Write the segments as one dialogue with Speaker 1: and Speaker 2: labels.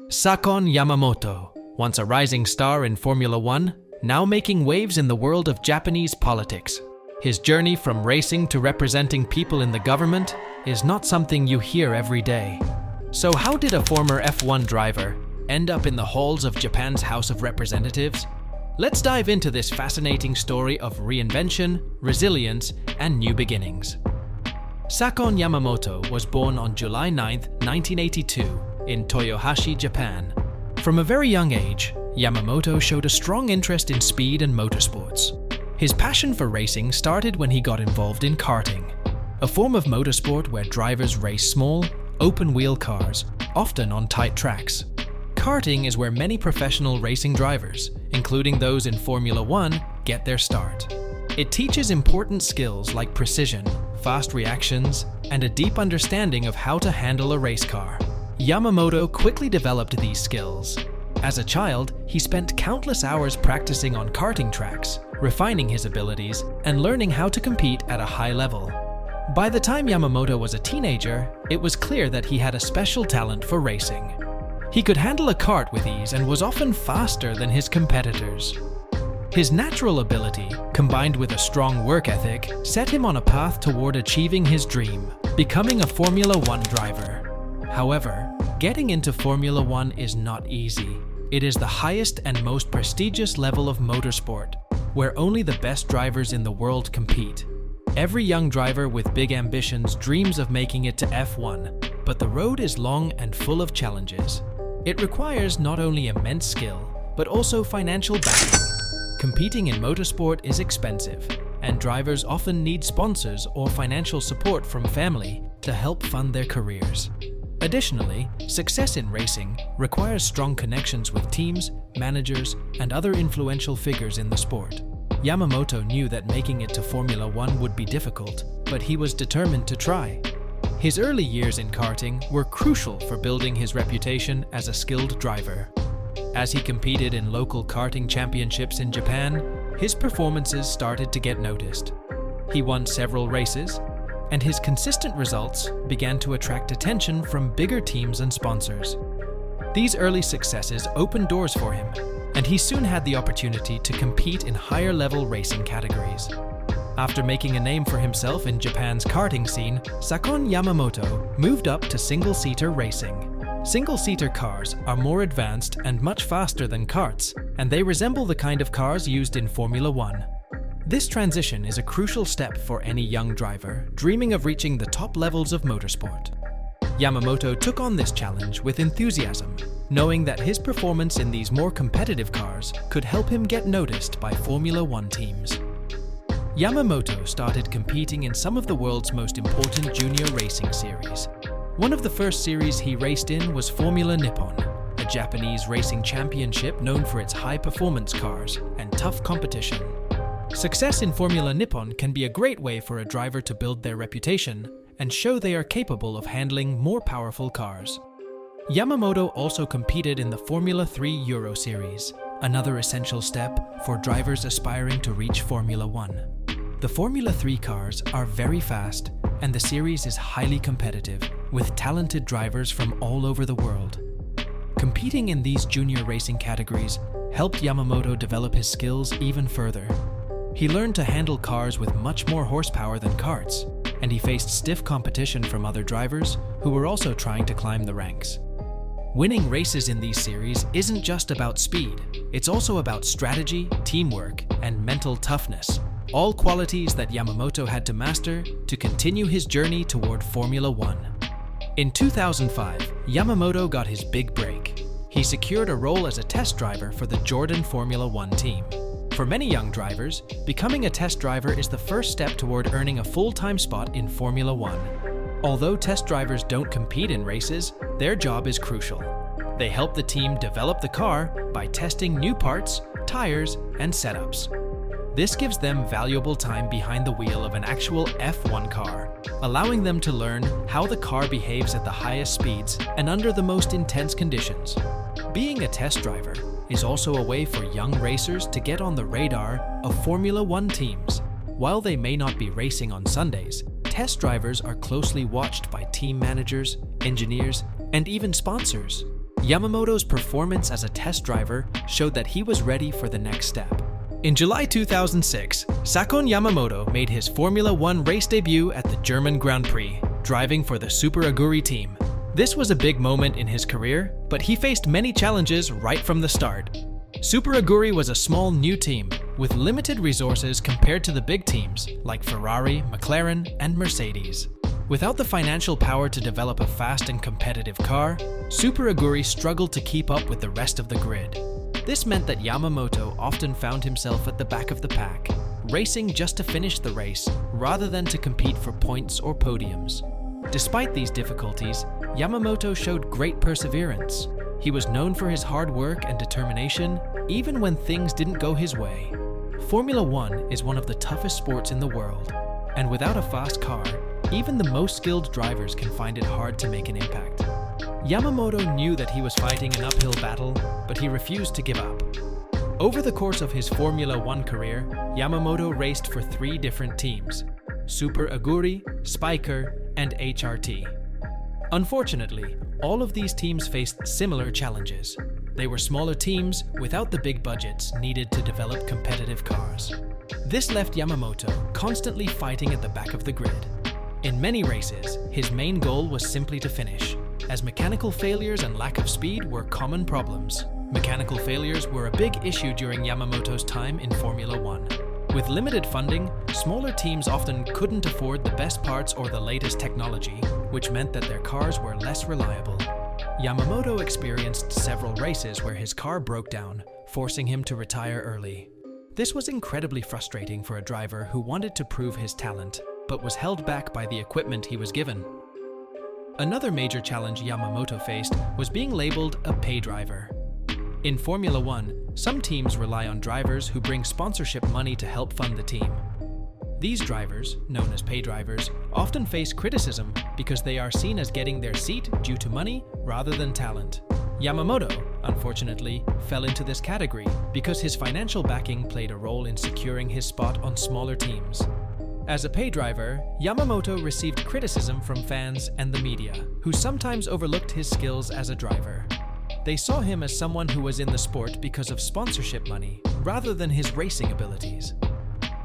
Speaker 1: Sakon Yamamoto, once a rising star in Formula One, now making waves in the world of Japanese politics. His journey from racing to representing people in the government is not something you hear every day. So how did a former F1 driver end up in the halls of Japan's House of Representatives? Let's dive into this fascinating story of reinvention, resilience, and new beginnings. Sakon Yamamoto was born on July 9, 1982, in Toyohashi, Japan. From a very young age, Yamamoto showed a strong interest in speed and motorsports. His passion for racing started when he got involved in karting, a form of motorsport where drivers race small, open-wheel cars, often on tight tracks. Karting is where many professional racing drivers, including those in Formula One, get their start. It teaches important skills like precision, fast reactions, and a deep understanding of how to handle a race car. Yamamoto quickly developed these skills. As a child, he spent countless hours practicing on karting tracks, refining his abilities, and learning how to compete at a high level. By the time Yamamoto was a teenager, it was clear that he had a special talent for racing. He could handle a kart with ease and was often faster than his competitors. His natural ability, combined with a strong work ethic, set him on a path toward achieving his dream, becoming a Formula One driver. However, getting into Formula One is not easy. It is the highest and most prestigious level of motorsport, where only the best drivers in the world compete. Every young driver with big ambitions dreams of making it to F1, but the road is long and full of challenges. It requires not only immense skill, but also financial backing. Competing in motorsport is expensive, and drivers often need sponsors or financial support from family to help fund their careers. Additionally, success in racing requires strong connections with teams, managers, and other influential figures in the sport. Yamamoto knew that making it to Formula One would be difficult, but he was determined to try. His early years in karting were crucial for building his reputation as a skilled driver. As he competed in local karting championships in Japan, his performances started to get noticed. He won several races, and his consistent results began to attract attention from bigger teams and sponsors. These early successes opened doors for him, and he soon had the opportunity to compete in higher-level racing categories. After making a name for himself in Japan's karting scene, Sakon Yamamoto moved up to single-seater racing. Single-seater cars are more advanced and much faster than karts, and they resemble the kind of cars used in Formula One. This transition is a crucial step for any young driver dreaming of reaching the top levels of motorsport. Yamamoto took on this challenge with enthusiasm, knowing that his performance in these more competitive cars could help him get noticed by Formula One teams. Yamamoto started competing in some of the world's most important junior racing series. One of the first series he raced in was Formula Nippon, a Japanese racing championship known for its high-performance cars and tough competition. Success in Formula Nippon can be a great way for a driver to build their reputation and show they are capable of handling more powerful cars. Yamamoto also competed in the Formula 3 Euro Series, another essential step for drivers aspiring to reach Formula One. The Formula 3 cars are very fast, and the series is highly competitive, with talented drivers from all over the world. Competing in these junior racing categories helped Yamamoto develop his skills even further. He learned to handle cars with much more horsepower than karts, and he faced stiff competition from other drivers who were also trying to climb the ranks. Winning races in these series isn't just about speed, it's also about strategy, teamwork, and mental toughness, all qualities that Yamamoto had to master to continue his journey toward Formula One. In 2005, Yamamoto got his big break. He secured a role as a test driver for the Jordan Formula One team. For many young drivers, becoming a test driver is the first step toward earning a full-time spot in Formula One. Although test drivers don't compete in races, their job is crucial. They help the team develop the car by testing new parts, tires, and setups. This gives them valuable time behind the wheel of an actual F1 car, allowing them to learn how the car behaves at the highest speeds and under the most intense conditions. Being a test driver is also a way for young racers to get on the radar of Formula One teams. While they may not be racing on Sundays, test drivers are closely watched by team managers, engineers, and even sponsors. Yamamoto's performance as a test driver showed that he was ready for the next step. In July 2006, Sakon Yamamoto made his Formula One race debut at the German Grand Prix, driving for the Super Aguri team. This was a big moment in his career, but he faced many challenges right from the start. Super Aguri was a small new team, with limited resources compared to the big teams like Ferrari, McLaren, and Mercedes. Without the financial power to develop a fast and competitive car, Super Aguri struggled to keep up with the rest of the grid. This meant that Yamamoto often found himself at the back of the pack, racing just to finish the race rather than to compete for points or podiums. Despite these difficulties, Yamamoto showed great perseverance. He was known for his hard work and determination, even when things didn't go his way. Formula One is one of the toughest sports in the world, and without a fast car, even the most skilled drivers can find it hard to make an impact. Yamamoto knew that he was fighting an uphill battle, but he refused to give up. Over the course of his Formula One career, Yamamoto raced for 3 different teams: Super Aguri, Spiker, and HRT. Unfortunately, all of these teams faced similar challenges. They were smaller teams without the big budgets needed to develop competitive cars. This left Yamamoto constantly fighting at the back of the grid. In many races, his main goal was simply to finish, as mechanical failures and lack of speed were common problems. Mechanical failures were a big issue during Yamamoto's time in Formula One. With limited funding, smaller teams often couldn't afford the best parts or the latest technology, which meant that their cars were less reliable. Yamamoto experienced several races where his car broke down, forcing him to retire early. This was incredibly frustrating for a driver who wanted to prove his talent, but was held back by the equipment he was given. Another major challenge Yamamoto faced was being labeled a pay driver. In Formula One, some teams rely on drivers who bring sponsorship money to help fund the team. These drivers, known as pay drivers, often face criticism because they are seen as getting their seat due to money rather than talent. Yamamoto, unfortunately, fell into this category because his financial backing played a role in securing his spot on smaller teams. As a pay driver, Yamamoto received criticism from fans and the media, who sometimes overlooked his skills as a driver. They saw him as someone who was in the sport because of sponsorship money, rather than his racing abilities.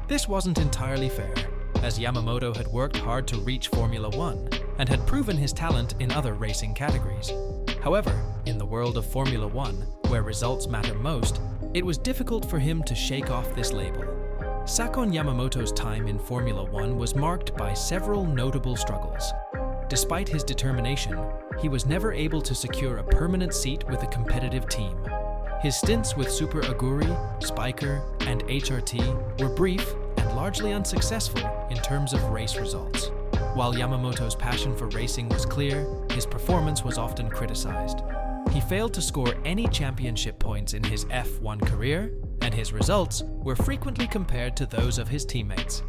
Speaker 1: This wasn't entirely fair, as Yamamoto had worked hard to reach Formula One and had proven his talent in other racing categories. However, in the world of Formula One, where results matter most, it was difficult for him to shake off this label. Sakon Yamamoto's time in Formula One was marked by several notable struggles. Despite his determination, he was never able to secure a permanent seat with a competitive team. His stints with Super Aguri, Spiker, and HRT were brief and largely unsuccessful in terms of race results. While Yamamoto's passion for racing was clear, his performance was often criticized. He failed to score any championship points in his F1 career, and his results were frequently compared to those of his teammates.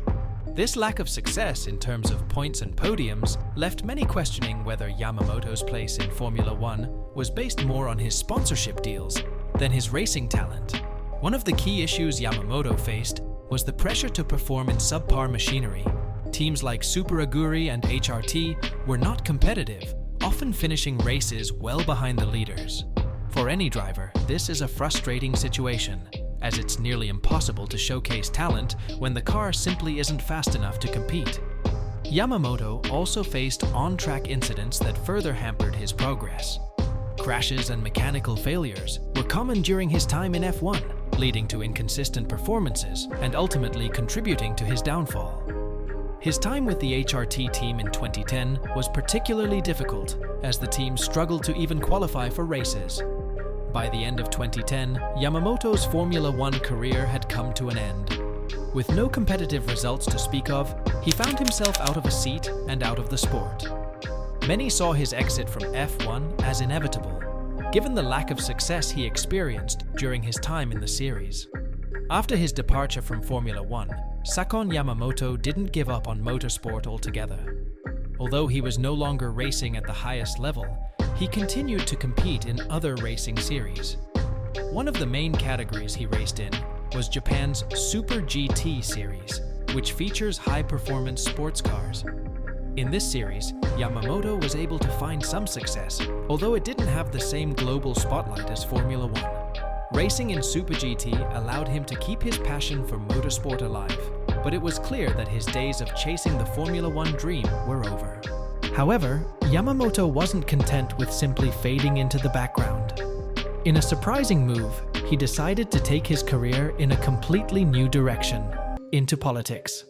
Speaker 1: This lack of success in terms of points and podiums left many questioning whether Yamamoto's place in Formula One was based more on his sponsorship deals than his racing talent. One of the key issues Yamamoto faced was the pressure to perform in subpar machinery. Teams like Super Aguri and HRT were not competitive, often finishing races well behind the leaders. For any driver, this is a frustrating situation, as it's nearly impossible to showcase talent when the car simply isn't fast enough to compete. Yamamoto also faced on-track incidents that further hampered his progress. Crashes and mechanical failures were common during his time in F1, leading to inconsistent performances and ultimately contributing to his downfall. His time with the HRT team in 2010 was particularly difficult, as the team struggled to even qualify for races. By the end of 2010, Yamamoto's Formula One career had come to an end. With no competitive results to speak of, he found himself out of a seat and out of the sport. Many saw his exit from F1 as inevitable, given the lack of success he experienced during his time in the series. After his departure from Formula One, Sakon Yamamoto didn't give up on motorsport altogether. Although he was no longer racing at the highest level, he continued to compete in other racing series. One of the main categories he raced in was Japan's Super GT series, which features high-performance sports cars. In this series, Yamamoto was able to find some success, although it didn't have the same global spotlight as Formula One. Racing in Super GT allowed him to keep his passion for motorsport alive, but it was clear that his days of chasing the Formula One dream were over. However, Yamamoto wasn't content with simply fading into the background. In a surprising move, he decided to take his career in a completely new direction, into politics.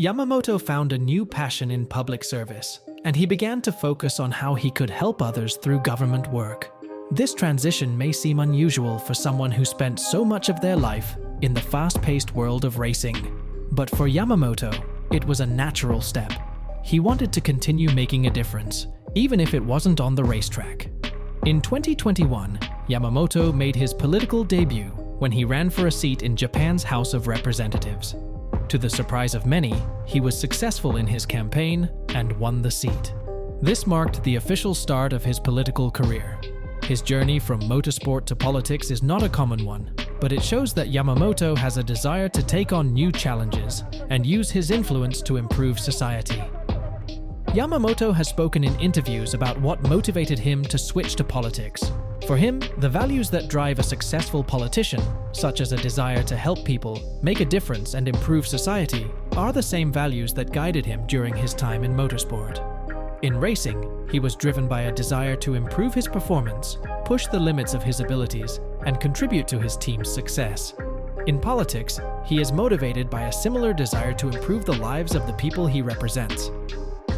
Speaker 1: Yamamoto found a new passion in public service, and he began to focus on how he could help others through government work. This transition may seem unusual for someone who spent so much of their life in the fast-paced world of racing. But for Yamamoto, it was a natural step. He wanted to continue making a difference, even if it wasn't on the racetrack. In 2021, Yamamoto made his political debut when he ran for a seat in Japan's House of Representatives. To the surprise of many, he was successful in his campaign and won the seat. This marked the official start of his political career. His journey from motorsport to politics is not a common one, but it shows that Yamamoto has a desire to take on new challenges and use his influence to improve society. Yamamoto has spoken in interviews about what motivated him to switch to politics. For him, the values that drive a successful politician, such as a desire to help people, make a difference and improve society, are the same values that guided him during his time in motorsport. In racing, he was driven by a desire to improve his performance, push the limits of his abilities, and contribute to his team's success. In politics, he is motivated by a similar desire to improve the lives of the people he represents.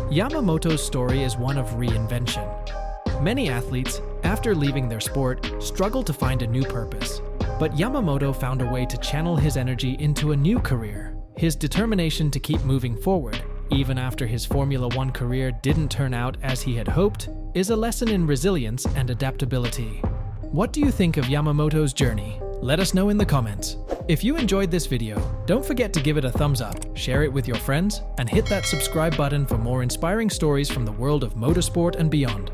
Speaker 1: Yamamoto's story is one of reinvention. Many athletes, after leaving their sport, struggle to find a new purpose. But Yamamoto found a way to channel his energy into a new career. His determination to keep moving forward, even after his Formula One career didn't turn out as he had hoped, is a lesson in resilience and adaptability. What do you think of Yamamoto's journey? Let us know in the comments. If you enjoyed this video, don't forget to give it a thumbs up, share it with your friends, and hit that subscribe button for more inspiring stories from the world of motorsport and beyond.